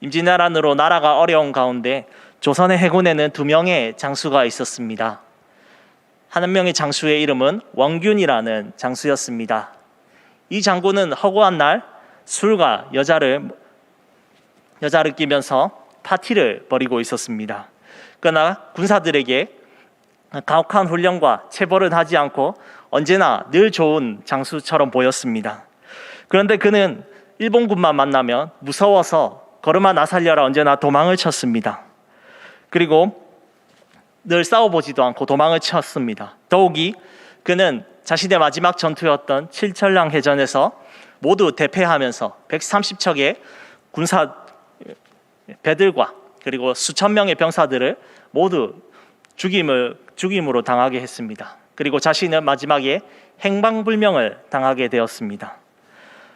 임진왜란으로 나라가 어려운 가운데 조선의 해군에는 2명의 장수가 있었습니다. 한 명의 장수의 이름은 원균이라는 장수였습니다. 이 장군은 허구한 날 술과 여자를 끼면서 파티를 벌이고 있었습니다. 그러나 군사들에게 가혹한 훈련과 체벌은 하지 않고 언제나 늘 좋은 장수처럼 보였습니다. 그런데 그는 일본군만 만나면 무서워서 걸음아 나 살려라 언제나 도망을 쳤습니다. 그리고 늘 싸워보지도 않고 도망을 쳤습니다. 더욱이 그는 자신의 마지막 전투였던 칠천량 해전에서 모두 대패하면서 130척의 군사 배들과 그리고 수천 명의 병사들을 모두 죽임으로 당하게 했습니다. 그리고 자신은 마지막에 행방불명을 당하게 되었습니다.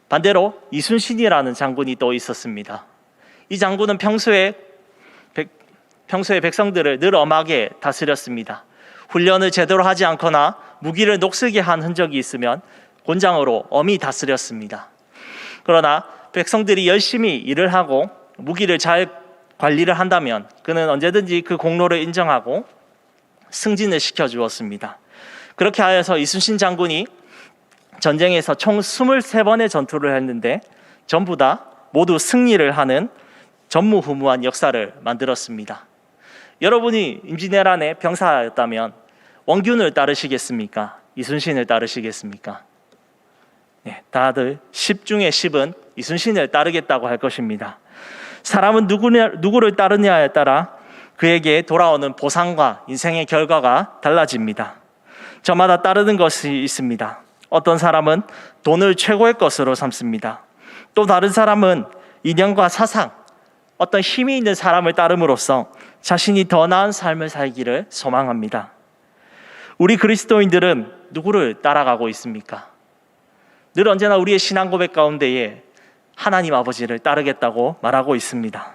반대로 이순신이라는 장군이 또 있었습니다. 이 장군은 평소에 백성들을 늘 엄하게 다스렸습니다. 훈련을 제대로 하지 않거나 무기를 녹슬게 한 흔적이 있으면 곤장으로 엄히 다스렸습니다. 그러나 백성들이 열심히 일을 하고 무기를 잘 관리를 한다면 그는 언제든지 그 공로를 인정하고 승진을 시켜주었습니다. 그렇게 하여서 이순신 장군이 전쟁에서 총 23번의 전투를 했는데 전부 다 모두 승리를 하는 전무후무한 역사를 만들었습니다. 여러분이 임진왜란의 병사였다면 원균을 따르시겠습니까? 이순신을 따르시겠습니까? 네, 다들 10 중에 10은 이순신을 따르겠다고 할 것입니다. 사람은 누구를 따르냐에 따라 그에게 돌아오는 보상과 인생의 결과가 달라집니다. 저마다 따르는 것이 있습니다. 어떤 사람은 돈을 최고의 것으로 삼습니다. 또 다른 사람은 인연과 사상, 어떤 힘이 있는 사람을 따름으로써 자신이 더 나은 삶을 살기를 소망합니다. 우리 그리스도인들은 누구를 따라가고 있습니까? 늘 언제나 우리의 신앙 고백 가운데에 하나님 아버지를 따르겠다고 말하고 있습니다.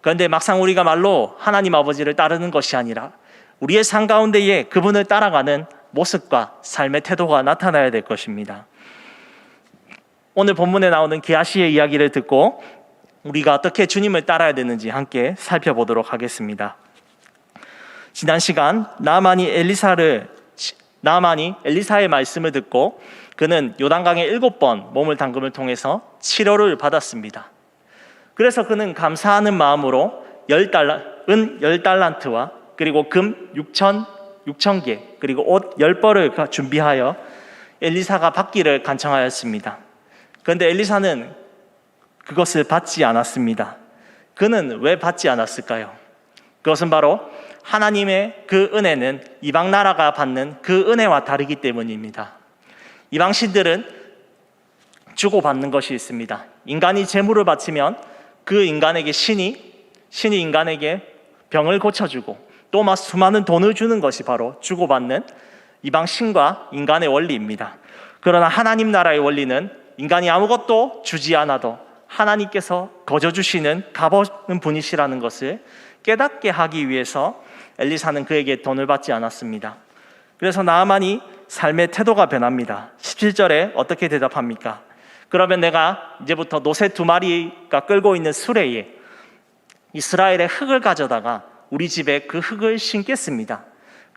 그런데 막상 우리가 말로 하나님 아버지를 따르는 것이 아니라 우리의 삶 가운데에 그분을 따라가는 모습과 삶의 태도가 나타나야 될 것입니다. 오늘 본문에 나오는 게하시의 이야기를 듣고 우리가 어떻게 주님을 따라야 되는지 함께 살펴보도록 하겠습니다. 지난 시간 나아만이 엘리사의 말씀을 듣고 그는 요단강에 7번 몸을 담금을 통해서 치료를 받았습니다. 그래서 그는 감사하는 마음으로 은 10달란트와 그리고 금 6,000개 그리고 옷 10벌을 준비하여 엘리사가 받기를 간청하였습니다. 그런데 엘리사는 그것을 받지 않았습니다. 그는 왜 받지 않았을까요? 그것은 바로 하나님의 그 은혜는 이방 나라가 받는 그 은혜와 다르기 때문입니다. 이방 신들은 주고받는 것이 있습니다. 인간이 재물을 바치면 그 인간에게 신이 인간에게 병을 고쳐주고 또 막 수많은 돈을 주는 것이 바로 주고받는 이방 신과 인간의 원리입니다. 그러나 하나님 나라의 원리는 인간이 아무것도 주지 않아도 하나님께서 거저 주시는 값없는 분이시라는 것을 깨닫게 하기 위해서 엘리사는 그에게 돈을 받지 않았습니다. 그래서 나아만이 삶의 태도가 변합니다. 17절에 어떻게 대답합니까? 그러면 내가 이제부터 노새 2마리가 끌고 있는 수레에 이스라엘의 흙을 가져다가 우리 집에 그 흙을 심겠습니다.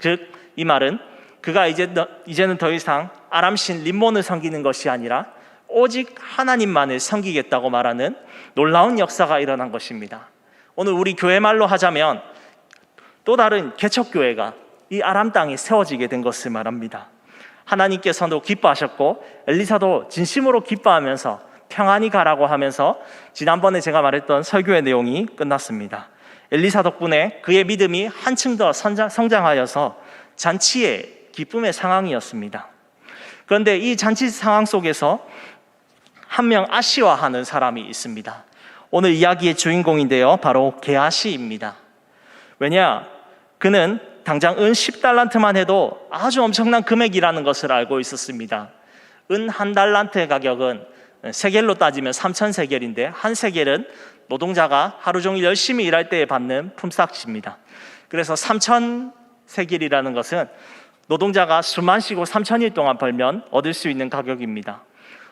즉 이 말은 그가 이제는 더 이상 아람신 림몬을 섬기는 것이 아니라 오직 하나님만을 섬기겠다고 말하는 놀라운 역사가 일어난 것입니다. 오늘 우리 교회 말로 하자면 또 다른 개척교회가 이 아람 땅에 세워지게 된 것을 말합니다. 하나님께서도 기뻐하셨고 엘리사도 진심으로 기뻐하면서 평안히 가라고 하면서 지난번에 제가 말했던 설교의 내용이 끝났습니다. 엘리사 덕분에 그의 믿음이 한층 더 성장하여서 잔치의 기쁨의 상황이었습니다. 그런데 이 잔치 상황 속에서 한 명 아쉬워하는 사람이 있습니다. 오늘 이야기의 주인공인데요, 바로 게하시입니다. 왜냐? 그는 당장 은 10달란트만 해도 아주 엄청난 금액이라는 것을 알고 있었습니다. 은 한 달란트의 가격은 세겔로 따지면 3,000세겔인데 한 세겔은 노동자가 하루 종일 열심히 일할 때에 받는 품삯입니다. 그래서 3,000세겔이라는 것은 노동자가 숨만 쉬고 3,000일 동안 벌면 얻을 수 있는 가격입니다.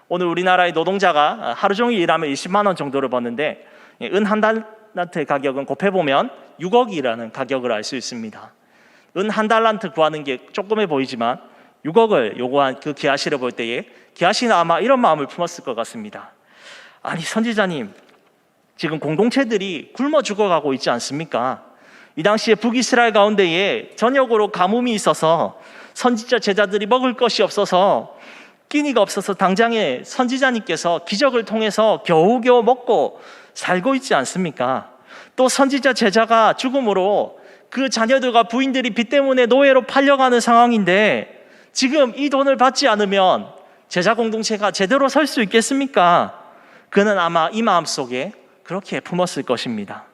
오늘 우리나라의 노동자가 하루 종일 일하면 20만 원 정도를 버는데 은 한 달란트의 가격은 곱해보면 6억이라는 가격을 알 수 있습니다. 은 한 달란트 구하는 게 조금해 보이지만 6억을 요구한 그 게하시를 볼 때에 게하시는 아마 이런 마음을 품었을 것 같습니다. 아니 선지자님, 지금 공동체들이 굶어 죽어가고 있지 않습니까? 이 당시에 북이스라엘 가운데에 전역으로 가뭄이 있어서 선지자 제자들이 먹을 것이 없어서 끼니가 없어서 당장에 선지자님께서 기적을 통해서 겨우겨우 먹고 살고 있지 않습니까? 또 선지자 제자가 죽음으로 그 자녀들과 부인들이 빚 때문에 노예로 팔려가는 상황인데 지금 이 돈을 받지 않으면 제자 공동체가 제대로 설 수 있겠습니까? 그는 아마 이 마음속에 그렇게 품었을 것입니다.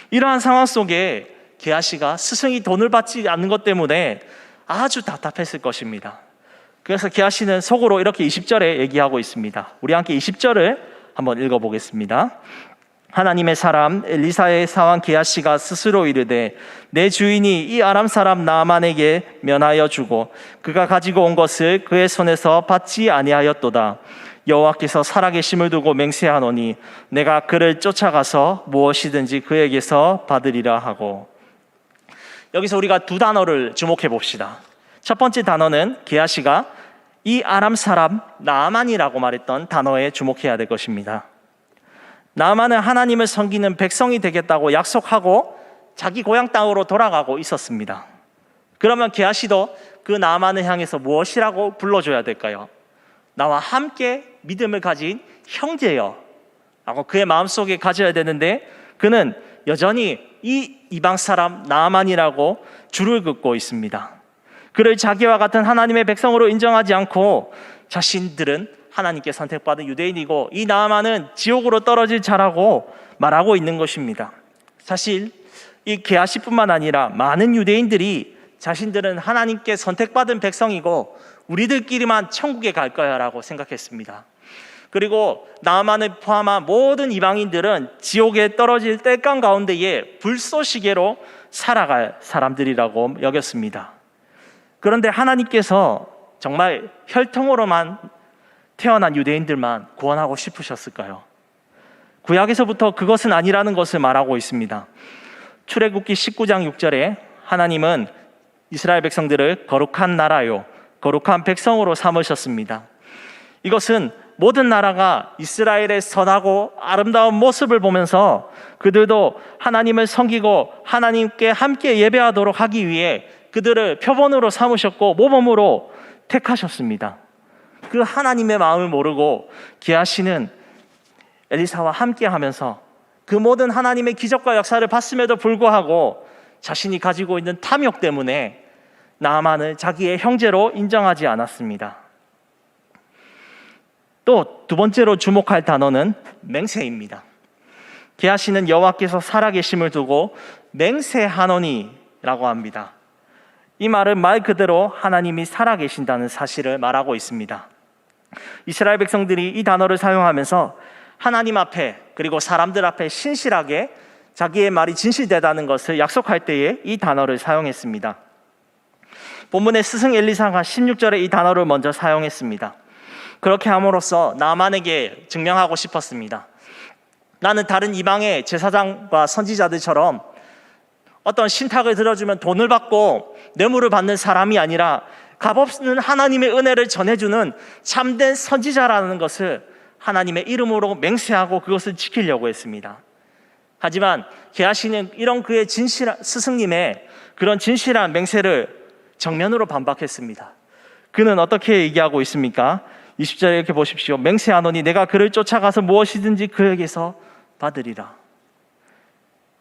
이러한 상황 속에 게하시가 스승이 돈을 받지 않는 것 때문에 아주 답답했을 것입니다. 그래서 게하시는 속으로 이렇게 20절에 얘기하고 있습니다. 우리 함께 20절을 한번 읽어보겠습니다. 하나님의 사람 엘리사의 사환 게하시가 스스로 이르되 내 주인이 이 아람 사람 나아만에게 면하여 주고 그가 가지고 온 것을 그의 손에서 받지 아니하였도다. 여호와께서 살아계심을 두고 맹세하노니 내가 그를 쫓아가서 무엇이든지 그에게서 받으리라 하고. 여기서 우리가 두 단어를 주목해 봅시다. 첫 번째 단어는 게하시가 이 아람 사람 나아만이라고 말했던 단어에 주목해야 될 것입니다. 나아만은 하나님을 섬기는 백성이 되겠다고 약속하고 자기 고향 땅으로 돌아가고 있었습니다. 그러면 게하시도 그 나아만을 향해서 무엇이라고 불러줘야 될까요? 나와 함께 믿음을 가진 형제여 라고 그의 마음속에 가져야 되는데 그는 여전히 이 이방 사람 나아만이라고 줄을 긋고 있습니다. 그를 자기와 같은 하나님의 백성으로 인정하지 않고 자신들은 하나님께 선택받은 유대인이고 이 나아만은 지옥으로 떨어질 자라고 말하고 있는 것입니다. 사실 이 게하시뿐만 아니라 많은 유대인들이 자신들은 하나님께 선택받은 백성이고 우리들끼리만 천국에 갈 거야 라고 생각했습니다. 그리고 나아만을 포함한 모든 이방인들은 지옥에 떨어질 땔감 가운데에 불쏘시개로 살아갈 사람들이라고 여겼습니다. 그런데 하나님께서 정말 혈통으로만 태어난 유대인들만 구원하고 싶으셨을까요? 구약에서부터 그것은 아니라는 것을 말하고 있습니다. 출애굽기 19장 6절에 하나님은 이스라엘 백성들을 거룩한 나라요 거룩한 백성으로 삼으셨습니다. 이것은 모든 나라가 이스라엘의 선하고 아름다운 모습을 보면서 그들도 하나님을 섬기고 하나님께 함께 예배하도록 하기 위해 그들을 표본으로 삼으셨고 모범으로 택하셨습니다. 그 하나님의 마음을 모르고 게하시는 엘리사와 함께 하면서 그 모든 하나님의 기적과 역사를 봤음에도 불구하고 자신이 가지고 있는 탐욕 때문에 나아만을 자기의 형제로 인정하지 않았습니다. 또 두 번째로 주목할 단어는 맹세입니다. 게하시는 여호와께서 살아계심을 두고 맹세하노니라고 합니다. 이 말은 말 그대로 하나님이 살아계신다는 사실을 말하고 있습니다. 이스라엘 백성들이 이 단어를 사용하면서 하나님 앞에 그리고 사람들 앞에 신실하게 자기의 말이 진실되다는 것을 약속할 때에 이 단어를 사용했습니다. 본문의 스승 엘리사가 16절에 이 단어를 먼저 사용했습니다. 그렇게 함으로써 나아만에게 증명하고 싶었습니다. 나는 다른 이방의 제사장과 선지자들처럼 어떤 신탁을 들어주면 돈을 받고 뇌물을 받는 사람이 아니라 값없는 하나님의 은혜를 전해주는 참된 선지자라는 것을 하나님의 이름으로 맹세하고 그것을 지키려고 했습니다. 하지만 게하시는 이런 그의 진실한 스승님의 그런 진실한 맹세를 정면으로 반박했습니다. 그는 어떻게 얘기하고 있습니까? 20절에 이렇게 보십시오. 맹세하노니 내가 그를 쫓아가서 무엇이든지 그에게서 받으리라.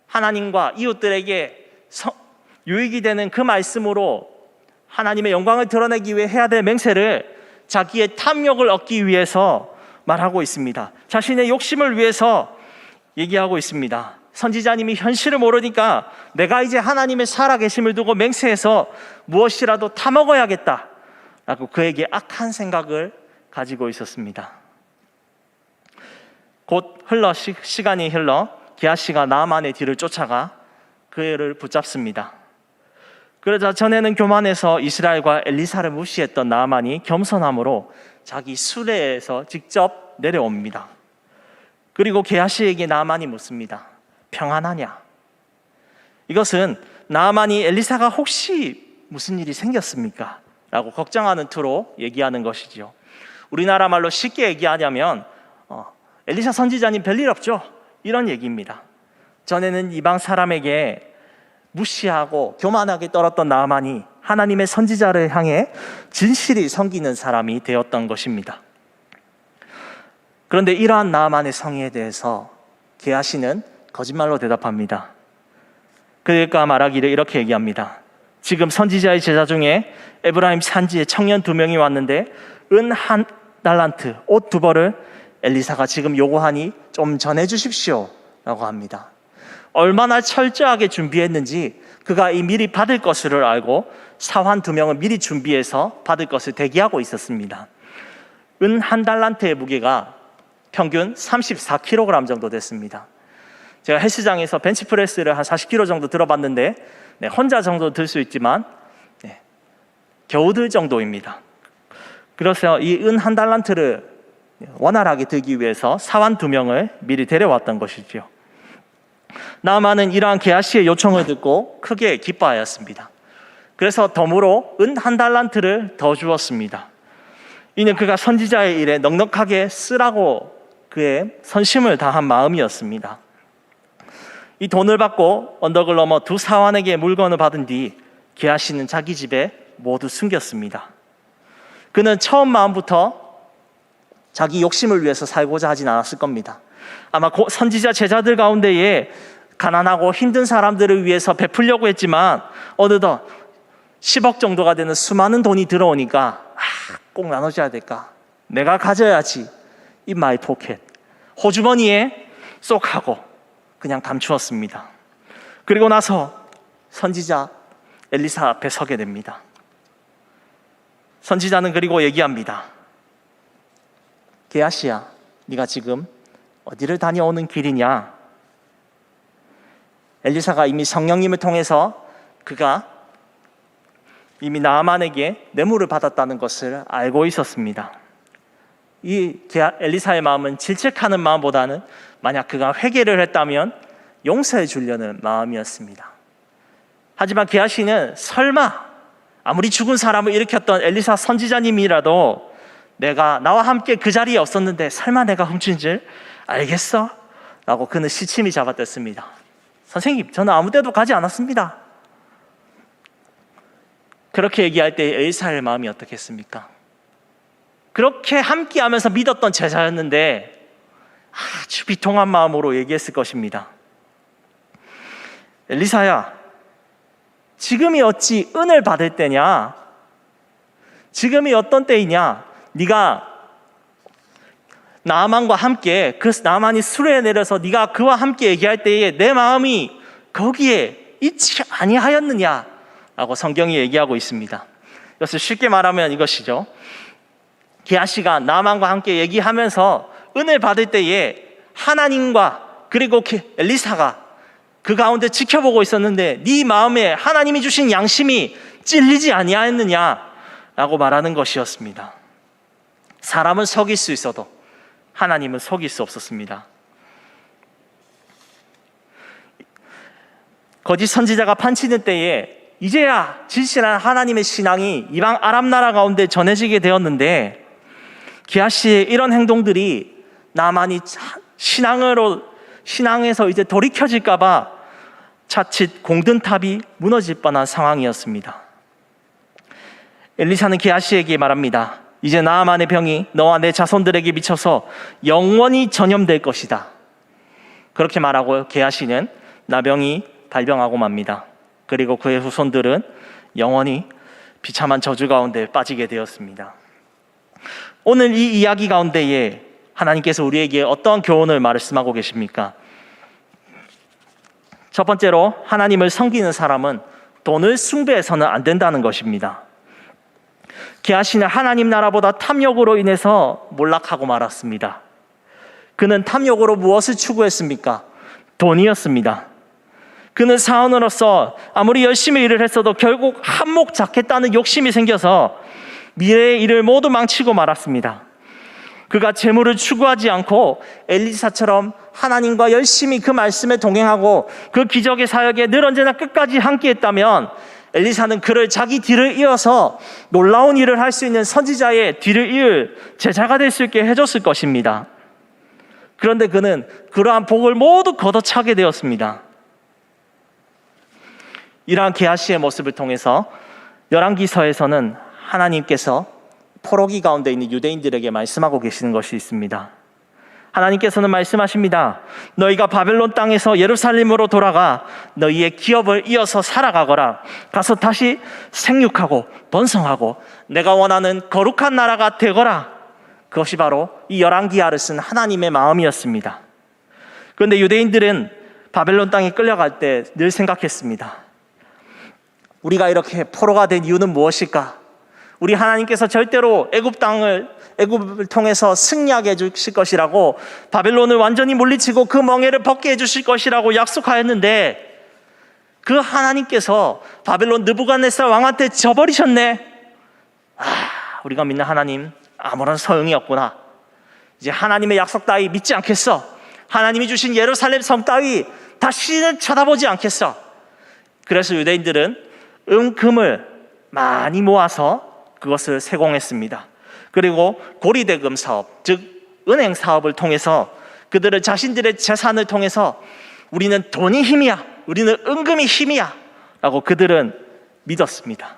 하나님과 이웃들에게 유익이 되는 그 말씀으로 하나님의 영광을 드러내기 위해 해야 될 맹세를 자기의 탐욕을 얻기 위해서 말하고 있습니다. 자신의 욕심을 위해서 얘기하고 있습니다. 선지자님이 현실을 모르니까 내가 이제 하나님의 살아계심을 두고 맹세해서 무엇이라도 타먹어야겠다 라고 그에게 악한 생각을 가지고 있었습니다. 곧 시간이 흘러 게하시가 나아만의 뒤를 쫓아가 그를 붙잡습니다. 그러자 전에는 교만해서 이스라엘과 엘리사를 무시했던 나아만이 겸손함으로 자기 수레에서 직접 내려옵니다. 그리고 게하시에게 나아만이 묻습니다. 평안하냐? 이것은 나아만이 엘리사가 혹시 무슨 일이 생겼습니까? 라고 걱정하는 투로 얘기하는 것이지요. 우리나라 말로 쉽게 얘기하자면 엘리사 선지자님 별일 없죠? 이런 얘기입니다. 전에는 이방 사람에게 무시하고 교만하게 떨었던 나아만이 하나님의 선지자를 향해 진실이 섬기는 사람이 되었던 것입니다. 그런데 이러한 나아만의 성의에 대해서 게하시는 거짓말로 대답합니다. 그가 말하기를 이렇게 얘기합니다. 지금 선지자의 제자 중에 에브라임 산지에 청년 2명이 왔는데 은 1달란트, 옷 2벌을 엘리사가 지금 요구하니 좀 전해주십시오 라고 합니다. 얼마나 철저하게 준비했는지 그가 이 미리 받을 것을 알고 사환 2명을 미리 준비해서 받을 것을 대기하고 있었습니다. 은 1달란트의 무게가 평균 34kg 정도 됐습니다. 제가 헬스장에서 벤치프레스를 한 40kg 정도 들어봤는데 혼자 정도 들 수 있지만 겨우 들 정도입니다. 그래서 이 은 1달란트를 원활하게 들기 위해서 사환 2명을 미리 데려왔던 것이죠. 나아만은 이러한 게하시의 요청을 듣고 크게 기뻐하였습니다. 그래서 덤으로 은 1달란트를 더 주었습니다. 이는 그가 선지자의 일에 넉넉하게 쓰라고 그의 선심을 다한 마음이었습니다. 이 돈을 받고 언덕을 넘어 2 사환에게 물건을 받은 뒤 게하시는 자기 집에 모두 숨겼습니다. 그는 처음 마음부터 자기 욕심을 위해서 살고자 하진 않았을 겁니다. 아마 선지자 제자들 가운데에 가난하고 힘든 사람들을 위해서 베풀려고 했지만 어느덧 10억 정도가 되는 수많은 돈이 들어오니까 꼭 나눠줘야 될까? 내가 가져야지. In my pocket. 호주머니에 쏙 하고 그냥 감추었습니다. 그리고 나서 선지자 엘리사 앞에 서게 됩니다. 선지자는 그리고 얘기합니다. 게하시야, 네가 지금 어디를 다녀오는 길이냐? 엘리사가 이미 성령님을 통해서 그가 이미 나아만에게 뇌물을 받았다는 것을 알고 있었습니다. 이 엘리사의 마음은 질책하는 마음보다는 만약 그가 회개를 했다면 용서해 주려는 마음이었습니다. 하지만 게하시는 설마 아무리 죽은 사람을 일으켰던 엘리사 선지자님이라도 내가 나와 함께 그 자리에 없었는데 설마 내가 훔친 줄 알겠어? 라고 그는 시침이 잡아댔습니다. 선생님, 저는 아무 데도 가지 않았습니다. 그렇게 얘기할 때 엘리사의 마음이 어떻겠습니까? 그렇게 함께하면서 믿었던 제자였는데 아주 비통한 마음으로 얘기했을 것입니다. 엘리사야, 지금이 어찌 은을 받을 때냐? 지금이 어떤 때이냐? 네가 나아만과 함께 그 나아만이 수레에 내려서 네가 그와 함께 얘기할 때에 내 마음이 거기에 있지 아니하였느냐? 라고 성경이 얘기하고 있습니다. 이것을 쉽게 말하면 이것이죠. 게하시가 나아만과 함께 얘기하면서 은을 받을 때에 하나님과 그리고 엘리사가 그 가운데 지켜보고 있었는데 네 마음에 하나님이 주신 양심이 찔리지 아니하였느냐라고 말하는 것이었습니다. 사람은 속일 수 있어도 하나님은 속일 수 없었습니다. 거짓 선지자가 판치는 때에 이제야 진실한 하나님의 신앙이 이방 아랍 나라 가운데 전해지게 되었는데 게하시의 이런 행동들이 나만이 신앙에서 이제 돌이켜질까 봐 자칫 공든탑이 무너질 뻔한 상황이었습니다. 엘리사는 게하시에게 말합니다. 이제 나아만의 병이 너와 내 자손들에게 미쳐서 영원히 전염될 것이다. 그렇게 말하고 게하시는 나병이 발병하고 맙니다. 그리고 그의 후손들은 영원히 비참한 저주 가운데 빠지게 되었습니다. 오늘 이 이야기 가운데에 하나님께서 우리에게 어떠한 교훈을 말씀하고 계십니까? 첫 번째로 하나님을 섬기는 사람은 돈을 숭배해서는 안 된다는 것입니다. 게하시는 하나님 나라보다 탐욕으로 인해서 몰락하고 말았습니다. 그는 탐욕으로 무엇을 추구했습니까? 돈이었습니다. 그는 사원으로서 아무리 열심히 일을 했어도 결국 한몫 잡겠다는 욕심이 생겨서 미래의 일을 모두 망치고 말았습니다. 그가 재물을 추구하지 않고 엘리사처럼 하나님과 열심히 그 말씀에 동행하고 그 기적의 사역에 늘 언제나 끝까지 함께했다면 엘리사는 그를 자기 뒤를 이어서 놀라운 일을 할 수 있는 선지자의 뒤를 이을 제자가 될 수 있게 해줬을 것입니다. 그런데 그는 그러한 복을 모두 걷어차게 되었습니다. 이러한 게하시의 모습을 통해서 열왕기서에서는 하나님께서 포로기 가운데 있는 유대인들에게 말씀하고 계시는 것이 있습니다. 하나님께서는 말씀하십니다. 너희가 바벨론 땅에서 예루살렘으로 돌아가 너희의 기업을 이어서 살아가거라. 가서 다시 생육하고 번성하고 내가 원하는 거룩한 나라가 되거라. 그것이 바로 이 열왕기하를 쓴 하나님의 마음이었습니다. 그런데 유대인들은 바벨론 땅에 끌려갈 때 늘 생각했습니다. 우리가 이렇게 포로가 된 이유는 무엇일까? 우리 하나님께서 절대로 애굽을 통해서 승리하게 해주실 것이라고, 바벨론을 완전히 물리치고 그 멍에를 벗게 해주실 것이라고 약속하였는데 그 하나님께서 바벨론 느부갓네살 왕한테 져버리셨네. 우리가 믿는 하나님 아무런 소용이 없구나. 이제 하나님의 약속 따위 믿지 않겠어. 하나님이 주신 예루살렘 성 따위 다시는 쳐다보지 않겠어. 그래서 유대인들은 금을 많이 모아서 그것을 세공했습니다. 그리고 고리대금 사업, 즉 은행 사업을 통해서 그들은 자신들의 재산을 통해서 우리는 돈이 힘이야, 우리는 은금이 힘이야 라고 그들은 믿었습니다.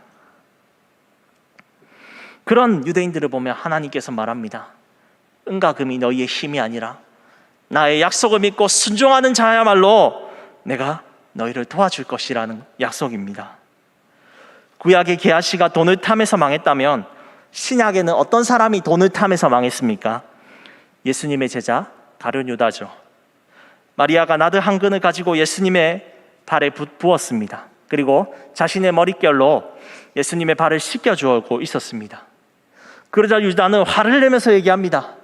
그런 유대인들을 보면 하나님께서 말합니다. 은과 금이 너희의 힘이 아니라 나의 약속을 믿고 순종하는 자야말로 내가 너희를 도와줄 것이라는 약속입니다. 구약의 게하시가 돈을 탐해서 망했다면 신약에는 어떤 사람이 돈을 탐해서 망했습니까? 예수님의 제자 가룟 유다죠. 마리아가 나드 한 근을 가지고 예수님의 발에 부었습니다. 그리고 자신의 머릿결로 예수님의 발을 씻겨주고 있었습니다. 그러자 유다는 화를 내면서 얘기합니다.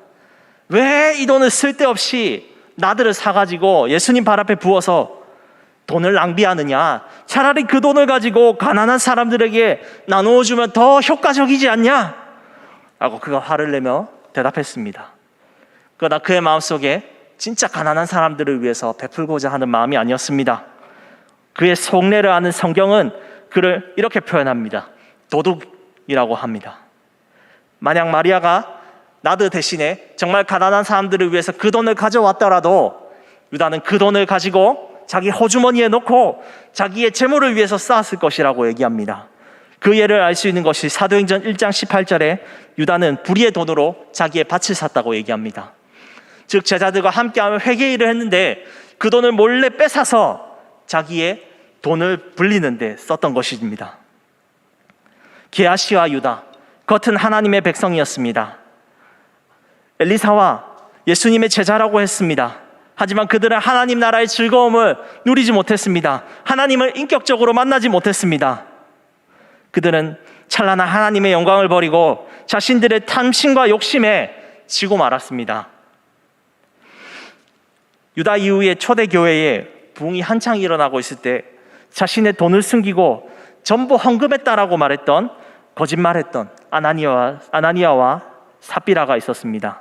왜 이 돈을 쓸데없이 나드를 사가지고 예수님 발 앞에 부어서 돈을 낭비하느냐? 차라리 그 돈을 가지고 가난한 사람들에게 나누어 주면 더 효과적이지 않냐? 라고 그가 화를 내며 대답했습니다. 그러나 그의 마음속에 진짜 가난한 사람들을 위해서 베풀고자 하는 마음이 아니었습니다. 그의 속내를 아는 성경은 그를 이렇게 표현합니다. 도둑이라고 합니다. 만약 마리아가 나드 대신에 정말 가난한 사람들을 위해서 그 돈을 가져왔더라도 유다는 그 돈을 가지고 자기 호주머니에 넣고 자기의 재물을 위해서 쌓았을 것이라고 얘기합니다. 그 예를 알 수 있는 것이 사도행전 1장 18절에 유다는 불의의 돈으로 자기의 밭을 샀다고 얘기합니다. 즉 제자들과 함께하며 회개일을 했는데 그 돈을 몰래 뺏어서 자기의 돈을 불리는 데 썼던 것입니다. 게하시와 유다, 겉은 하나님의 백성이었습니다. 엘리사와 예수님의 제자라고 했습니다. 하지만 그들은 하나님 나라의 즐거움을 누리지 못했습니다. 하나님을 인격적으로 만나지 못했습니다. 그들은 찬란한 하나님의 영광을 버리고 자신들의 탐심과 욕심에 지고 말았습니다. 유다 이후에 초대교회에 부흥이 한창 일어나고 있을 때 자신의 돈을 숨기고 전부 헌금했다라고 말했던, 거짓말했던 아나니아와 삽비라가 있었습니다.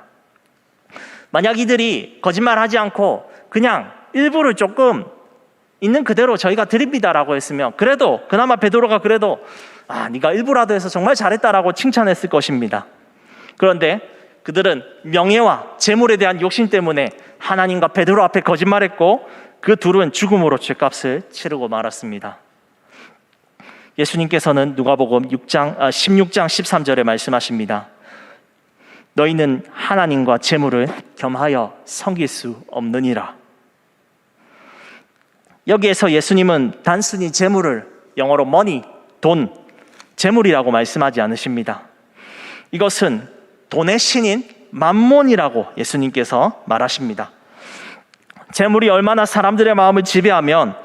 만약 이들이 거짓말하지 않고 그냥 일부를 조금 있는 그대로 저희가 드립니다라고 했으면 그래도 그나마 베드로가 그래도 네가 일부라도 해서 정말 잘했다라고 칭찬했을 것입니다. 그런데 그들은 명예와 재물에 대한 욕심 때문에 하나님과 베드로 앞에 거짓말했고 그 둘은 죽음으로 죗값을 치르고 말았습니다. 예수님께서는 누가복음 16장 13절에 말씀하십니다. 너희는 하나님과 재물을 겸하여 섬길 수 없느니라. 여기에서 예수님은 단순히 재물을, 영어로 money, 돈, 재물이라고 말씀하지 않으십니다. 이것은 돈의 신인 맘몬이라고 예수님께서 말하십니다. 재물이 얼마나 사람들의 마음을 지배하면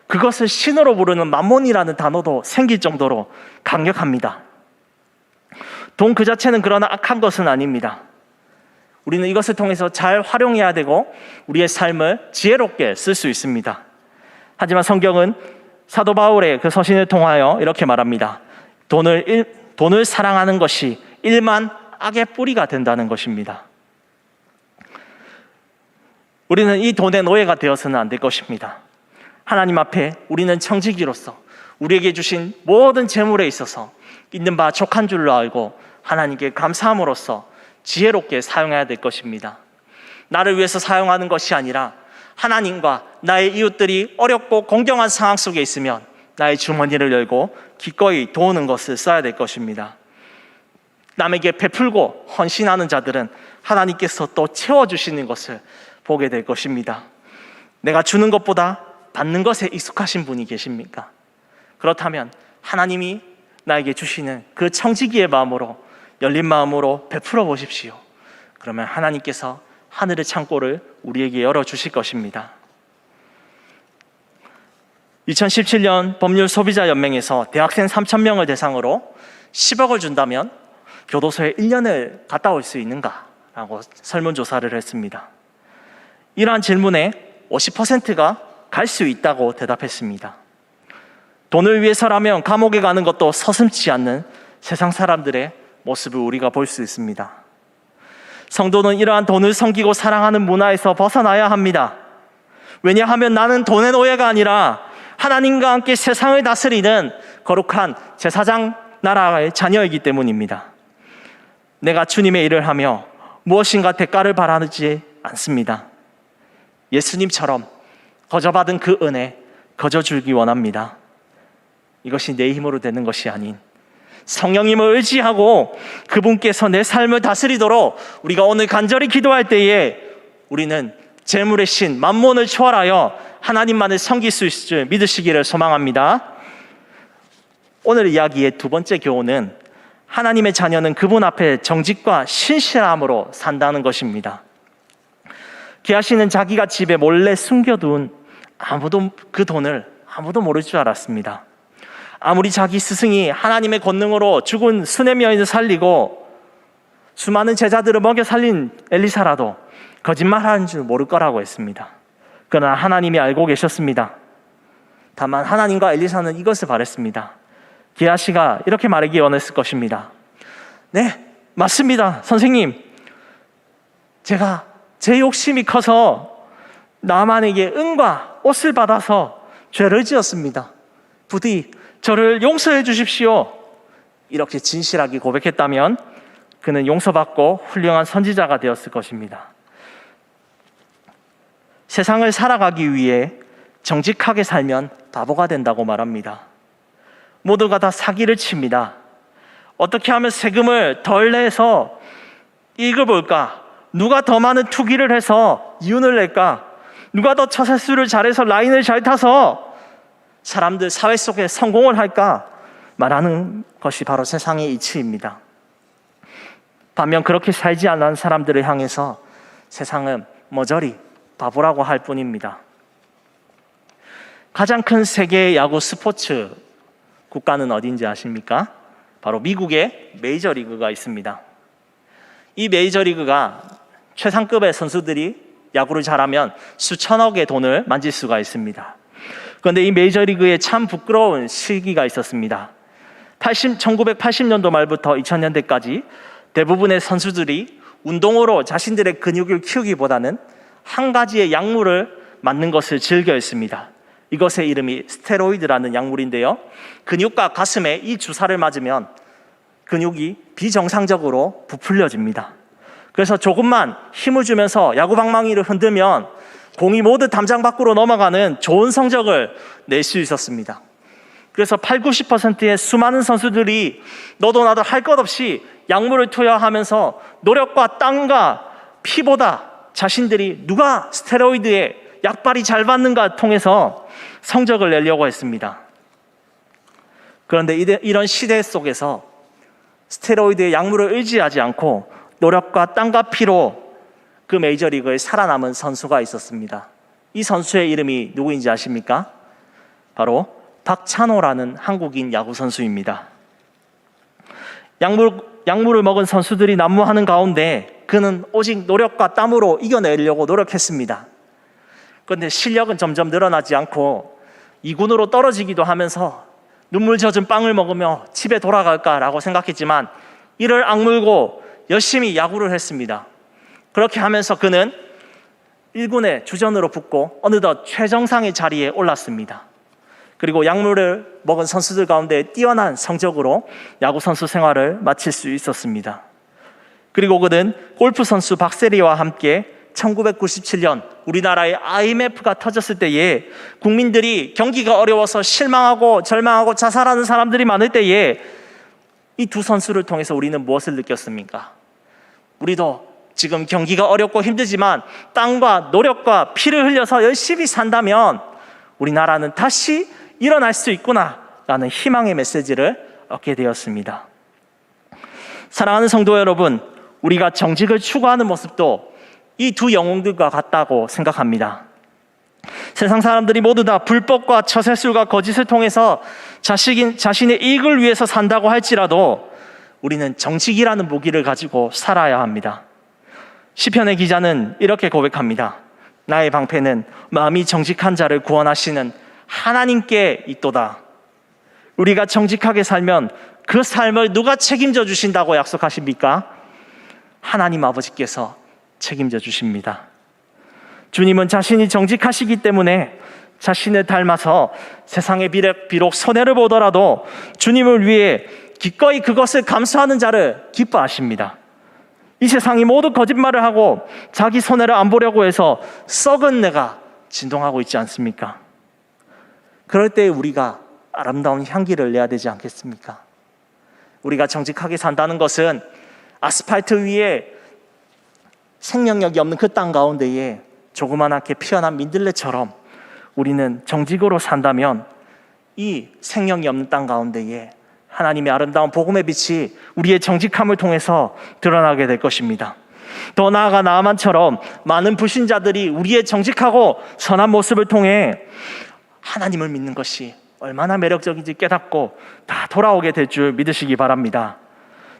그것을 신으로 부르는 맘몬이라는 단어도 생길 정도로 강력합니다. 돈 그 자체는 그러나 악한 것은 아닙니다. 우리는 이것을 통해서 잘 활용해야 되고 우리의 삶을 지혜롭게 쓸 수 있습니다. 하지만 성경은 사도 바울의 그 서신을 통하여 이렇게 말합니다. 돈을 사랑하는 것이 일만 악의 뿌리가 된다는 것입니다. 우리는 이 돈의 노예가 되어서는 안 될 것입니다. 하나님 앞에 우리는 청지기로서 우리에게 주신 모든 재물에 있어서 있는 바 족한 줄로 알고 하나님께 감사함으로써 지혜롭게 사용해야 될 것입니다. 나를 위해서 사용하는 것이 아니라 하나님과 나의 이웃들이 어렵고 공경한 상황 속에 있으면 나의 주머니를 열고 기꺼이 도우는 것을 써야 될 것입니다. 남에게 베풀고 헌신하는 자들은 하나님께서 또 채워주시는 것을 보게 될 것입니다. 내가 주는 것보다 받는 것에 익숙하신 분이 계십니까? 그렇다면 하나님이 나에게 주시는 그 청지기의 마음으로, 열린 마음으로 베풀어 보십시오. 그러면 하나님께서 하늘의 창고를 우리에게 열어주실 것입니다. 2017년 법률 소비자 연맹에서 대학생 3,000명을 대상으로 10억을 준다면 교도소에 1년을 갔다 올 수 있는가? 라고 설문조사를 했습니다. 이러한 질문에 50%가 갈 수 있다고 대답했습니다. 돈을 위해서라면 감옥에 가는 것도 서슴지 않는 세상 사람들의 모습을 우리가 볼 수 있습니다. 성도는 이러한 돈을 섬기고 사랑하는 문화에서 벗어나야 합니다. 왜냐하면 나는 돈의 노예가 아니라 하나님과 함께 세상을 다스리는 거룩한 제사장 나라의 자녀이기 때문입니다. 내가 주님의 일을 하며 무엇인가 대가를 바라지 않습니다. 예수님처럼 거저받은 그 은혜 거저 줄기 원합니다. 이것이 내 힘으로 되는 것이 아닌 성령님을 의지하고 그분께서 내 삶을 다스리도록 우리가 오늘 간절히 기도할 때에 우리는 재물의 신 만몬을 초월하여 하나님만을 섬길 수 있을 줄 믿으시기를 소망합니다. 오늘 이야기의 두 번째 교훈은 하나님의 자녀는 그분 앞에 정직과 신실함으로 산다는 것입니다. 게하시는 자기가 집에 몰래 숨겨둔 그 돈을 아무도 모를 줄 알았습니다. 아무리 자기 스승이 하나님의 권능으로 죽은 수냄 여인을 살리고 수많은 제자들을 먹여 살린 엘리사라도 거짓말하는 줄 모를 거라고 했습니다. 그러나 하나님이 알고 계셨습니다. 다만 하나님과 엘리사는 이것을 바랬습니다. 게하시가 이렇게 말하기 원했을 것입니다. 네, 맞습니다. 선생님, 제가 제 욕심이 커서 나만에게 은과 옷을 받아서 죄를 지었습니다. 부디 저를 용서해 주십시오. 이렇게 진실하게 고백했다면 그는 용서받고 훌륭한 선지자가 되었을 것입니다. 세상을 살아가기 위해 정직하게 살면 바보가 된다고 말합니다. 모두가 다 사기를 칩니다. 어떻게 하면 세금을 덜 내서 이익을 볼까? 누가 더 많은 투기를 해서 이윤을 낼까? 누가 더 처세술을 잘해서 라인을 잘 타서 사람들 사회 속에 성공을 할까? 말하는 것이 바로 세상의 이치입니다. 반면 그렇게 살지 않는 사람들을 향해서 세상은 머저리 바보라고 할 뿐입니다. 가장 큰 세계 야구 스포츠 국가는 어딘지 아십니까? 바로 미국의 메이저리그가 있습니다. 이 메이저리그가 최상급의 선수들이 야구를 잘하면 수천억의 돈을 만질 수가 있습니다. 그런데 이 메이저리그에 참 부끄러운 시기가 있었습니다. 1980년도 말부터 2000년대까지 대부분의 선수들이 운동으로 자신들의 근육을 키우기보다는 한 가지의 약물을 맞는 것을 즐겨 했습니다. 이것의 이름이 스테로이드라는 약물인데요, 근육과 가슴에 이 주사를 맞으면 근육이 비정상적으로 부풀려집니다. 그래서 조금만 힘을 주면서 야구 방망이를 흔들면 공이 모두 담장 밖으로 넘어가는 좋은 성적을 낼 수 있었습니다. 그래서 80~90%의 수많은 선수들이 너도 나도 할 것 없이 약물을 투여하면서 노력과 땀과 피보다 자신들이 누가 스테로이드에 약발이 잘 받는가 통해서 성적을 내려고 했습니다. 그런데 이런 시대 속에서 스테로이드의 약물을 의지하지 않고 노력과 땀과 피로 그 메이저리그에 살아남은 선수가 있었습니다. 이 선수의 이름이 누구인지 아십니까? 바로 박찬호라는 한국인 야구 선수입니다. 약물을 먹은 선수들이 난무하는 가운데 그는 오직 노력과 땀으로 이겨내려고 노력했습니다. 그런데 실력은 점점 늘어나지 않고 2군으로 떨어지기도 하면서 눈물 젖은 빵을 먹으며 집에 돌아갈까라고 생각했지만 이를 악물고 열심히 야구를 했습니다. 그렇게 하면서 그는 1군의 주전으로 붙고 어느덧 최정상의 자리에 올랐습니다. 그리고 약물을 먹은 선수들 가운데 뛰어난 성적으로 야구 선수 생활을 마칠 수 있었습니다. 그리고 그는 골프 선수 박세리와 함께 1997년 우리나라의 IMF가 터졌을 때에 국민들이 경기가 어려워서 실망하고 절망하고 자살하는 사람들이 많을 때에 이 두 선수를 통해서 우리는 무엇을 느꼈습니까? 우리도 지금 경기가 어렵고 힘들지만 땀과 노력과 피를 흘려서 열심히 산다면 우리나라는 다시 일어날 수 있구나라는 희망의 메시지를 얻게 되었습니다. 사랑하는 성도 여러분, 우리가 정직을 추구하는 모습도 이 두 영웅들과 같다고 생각합니다. 세상 사람들이 모두 다 불법과 처세술과 거짓을 통해서 자신의 이익을 위해서 산다고 할지라도 우리는 정직이라는 무기를 가지고 살아야 합니다. 시편의 기자는 이렇게 고백합니다. 나의 방패는 마음이 정직한 자를 구원하시는 하나님께 있도다. 우리가 정직하게 살면 그 삶을 누가 책임져 주신다고 약속하십니까? 하나님 아버지께서 책임져 주십니다. 주님은 자신이 정직하시기 때문에 자신을 닮아서 세상에 비록 손해를 보더라도 주님을 위해 기꺼이 그것을 감수하는 자를 기뻐하십니다. 이 세상이 모두 거짓말을 하고 자기 손해를 안 보려고 해서 썩은 내가 진동하고 있지 않습니까? 그럴 때 우리가 아름다운 향기를 내야 되지 않겠습니까? 우리가 정직하게 산다는 것은 아스팔트 위에 생명력이 없는 그 땅 가운데에 조그만하게 피어난 민들레처럼 우리는 정직으로 산다면 이 생명이 없는 땅 가운데에 하나님의 아름다운 복음의 빛이 우리의 정직함을 통해서 드러나게 될 것입니다. 더 나아가 나아만처럼 많은 불신자들이 우리의 정직하고 선한 모습을 통해 하나님을 믿는 것이 얼마나 매력적인지 깨닫고 다 돌아오게 될 줄 믿으시기 바랍니다.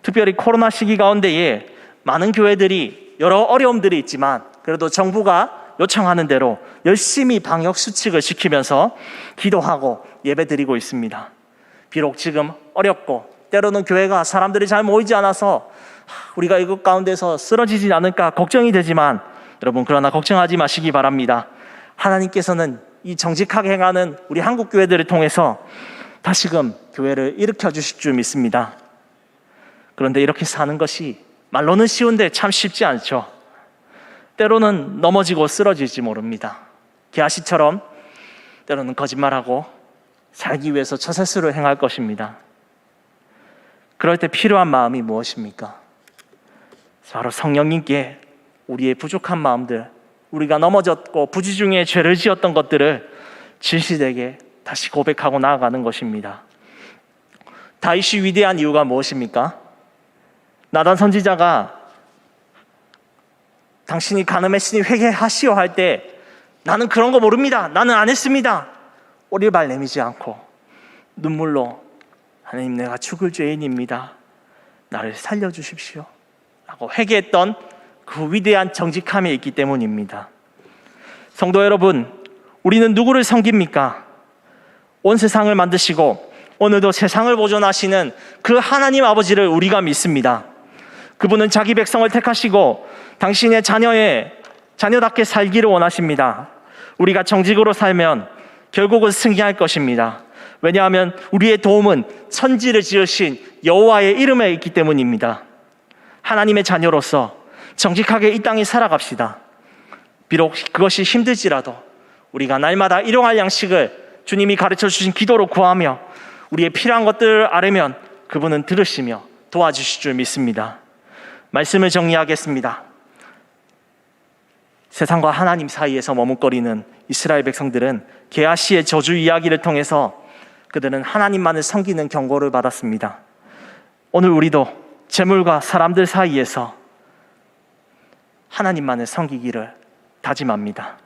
특별히 코로나 시기 가운데에 많은 교회들이 여러 어려움들이 있지만 그래도 정부가 요청하는 대로 열심히 방역 수칙을 지키면서 기도하고 예배드리고 있습니다. 비록 지금 어렵고 때로는 교회가 사람들이 잘 모이지 않아서 우리가 이것 가운데서 쓰러지지 않을까 걱정이 되지만 여러분 그러나 걱정하지 마시기 바랍니다. 하나님께서는 이 정직하게 행하는 우리 한국 교회들을 통해서 다시금 교회를 일으켜 주실 줄 믿습니다. 그런데 이렇게 사는 것이 말로는 쉬운데 참 쉽지 않죠. 때로는 넘어지고 쓰러질지 모릅니다. 게하시처럼 때로는 거짓말하고 살기 위해서 처세술을 행할 것입니다. 그럴 때 필요한 마음이 무엇입니까? 바로 성령님께 우리의 부족한 마음들, 우리가 넘어졌고 부지중에 죄를 지었던 것들을 진실되게 다시 고백하고 나아가는 것입니다. 다윗이 위대한 이유가 무엇입니까? 나단 선지자가 당신이 가늠했으니 회개하시오 할 때 나는 그런 거 모릅니다. 나는 안 했습니다. 오리발 내미지 않고 눈물로 하나님 내가 죽을 죄인입니다. 나를 살려주십시오 라고 회개했던 그 위대한 정직함이 있기 때문입니다. 성도 여러분, 우리는 누구를 섬깁니까? 온 세상을 만드시고 오늘도 세상을 보존하시는 그 하나님 아버지를 우리가 믿습니다. 그분은 자기 백성을 택하시고 당신의 자녀답게 살기를 원하십니다. 우리가 정직으로 살면 결국은 승리할 것입니다. 왜냐하면 우리의 도움은 천지를 지으신 여호와의 이름에 있기 때문입니다. 하나님의 자녀로서 정직하게 이 땅에 살아갑시다. 비록 그것이 힘들지라도 우리가 날마다 일용할 양식을 주님이 가르쳐 주신 기도로 구하며 우리의 필요한 것들을 아뢰면 그분은 들으시며 도와주실 줄 믿습니다. 말씀을 정리하겠습니다. 세상과 하나님 사이에서 머뭇거리는 이스라엘 백성들은 게하시의 저주 이야기를 통해서 그들은 하나님만을 섬기는 경고를 받았습니다. 오늘 우리도 재물과 사람들 사이에서 하나님만을 섬기기를 다짐합니다.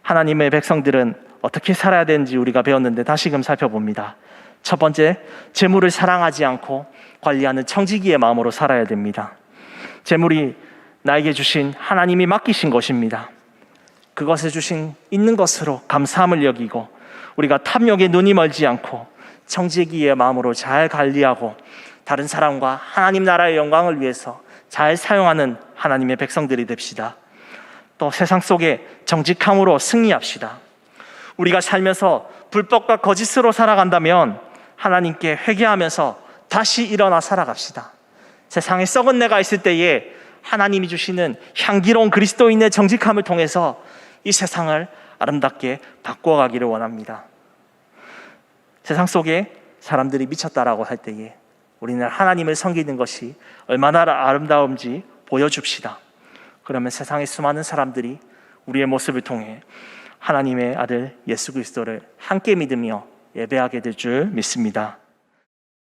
하나님의 백성들은 어떻게 살아야 되는지 우리가 배웠는데 다시금 살펴봅니다. 첫 번째, 재물을 사랑하지 않고 관리하는 청지기의 마음으로 살아야 됩니다. 재물이 나에게 주신 하나님이 맡기신 것입니다. 그것을 주신 있는 것으로 감사함을 여기고 우리가 탐욕에 눈이 멀지 않고 청지기의 마음으로 잘 관리하고 다른 사람과 하나님 나라의 영광을 위해서 잘 사용하는 하나님의 백성들이 됩시다. 또 세상 속에 정직함으로 승리합시다. 우리가 살면서 불법과 거짓으로 살아간다면 하나님께 회개하면서 다시 일어나 살아갑시다. 세상에 썩은 내가 있을 때에 하나님이 주시는 향기로운 그리스도인의 정직함을 통해서 이 세상을 아름답게 바꿔가기를 원합니다. 세상 속에 사람들이 미쳤다라고 할 때에 우리는 하나님을 섬기는 것이 얼마나 아름다운지 보여줍시다. 그러면 세상의 수많은 사람들이 우리의 모습을 통해 하나님의 아들 예수 그리스도를 함께 믿으며 예배하게 될 줄 믿습니다.